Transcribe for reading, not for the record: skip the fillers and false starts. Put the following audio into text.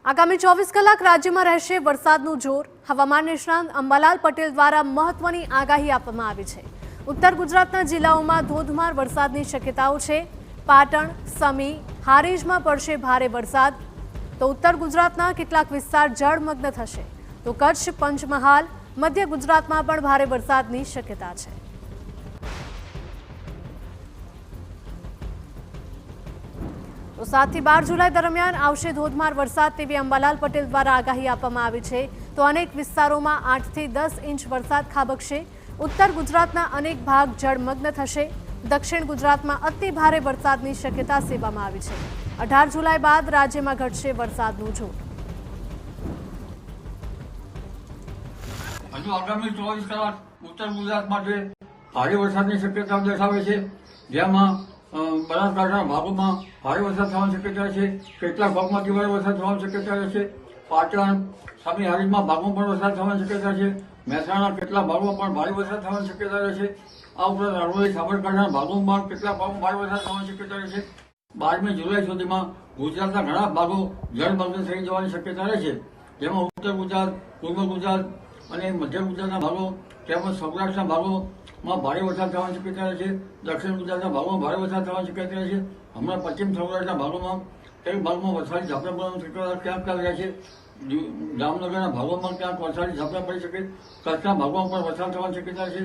આગામી 24 કલાક રાજ્યમાં રહેશે વરસાદનું જોર। હવામાન નિષ્ણાંત અંબાલાલ પટેલ દ્વારા મહત્વની આગાહી આપવામાં આવી છે। ઉત્તર ગુજરાતના જિલ્લાઓમાં ધોધમાર વરસાદની શક્યતાઓ છે। પાટણ, સમી, હારીજમાં પડશે ભારે વરસાદ, તો ઉત્તર ગુજરાતના કેટલાક વિસ્તાર જળમગ્ન થશે, તો કચ્છ, પંચમહાલ, મધ્ય ગુજરાતમાં પણ ભારે વરસાદની શક્યતા છે। તો 7 થી 12 જુલાઈ દરમિયાન આવશે ધોધમાર વરસાદ તેવી અંબાલાલ પટેલ દ્વારા આગાહી આપવામાં આવી છે। તો અનેક વિસ્તારોમાં 8 થી 10 ઇંચ વરસાદ ખાબકશે। ઉત્તર ગુજરાતના અનેક ભાગ જળમગ્ન થશે। દક્ષિણ ગુજરાતમાં અતિ ભારે વરસાદની શક્યતા સેવવામાં આવી છે। 18 જુલાઈ બાદ રાજ્યમાં ઘટશે વરસાદનું જોર। હજુ આગામી 24 કલાક ઉત્તર ગુજરાત માટે ભારે વરસાદની શક્યતા દર્શાવે છે, જેમાં બનાસકાંઠાના ભાગોમાં ભારે વરસાદ થવાની શક્યતા છે। કેટલાક ભાગમાં ભારે વરસાદ થવાની શક્યતા રહેશે। પાટણ, સમી, હારીજમાં ભાગમાં પણ વરસાદ થવાની શક્યતા છે। મહેસાણા કેટલાક ભાગોમાં પણ ભારે વરસાદ થવાની શક્યતા રહેશે। આ ઉપરાંત અરવલ્લી, સાબરકાંઠાના ભાગોમાં પણ કેટલાક ભાગમાં ભારે વરસાદ થવાની શક્યતા રહેશે। 12મી જુલાઈ સુધીમાં ગુજરાતના ઘણા ભાગો જળમગ્ન થઈ જવાની શક્યતા રહેશે, જેમાં ઉત્તર ગુજરાત, પૂર્વ ગુજરાત અને મધ્ય ગુજરાતના ભાગો તેમજ સૌરાષ્ટ્રના ભાગોમાં ભારે વરસાદ થવાની શક્યતા રહેશે। દક્ષિણ ગુજરાતના ભાગોમાં ભારે વરસાદ થવાની શક્યતા રહેશે। હમણાં પશ્ચિમ સૌરાષ્ટ્રના ભાગોમાં કઈ ભાગમાં વરસાદી ઝાપટા પડવાની શક્યતા ક્યાંક રહેશે। જામનગરના ભાગોમાં ક્યાંક વરસાદી ઝાપટા પડી શકે। કચ્છના ભાગોમાં પણ વરસાદ થવાની શક્યતા છે।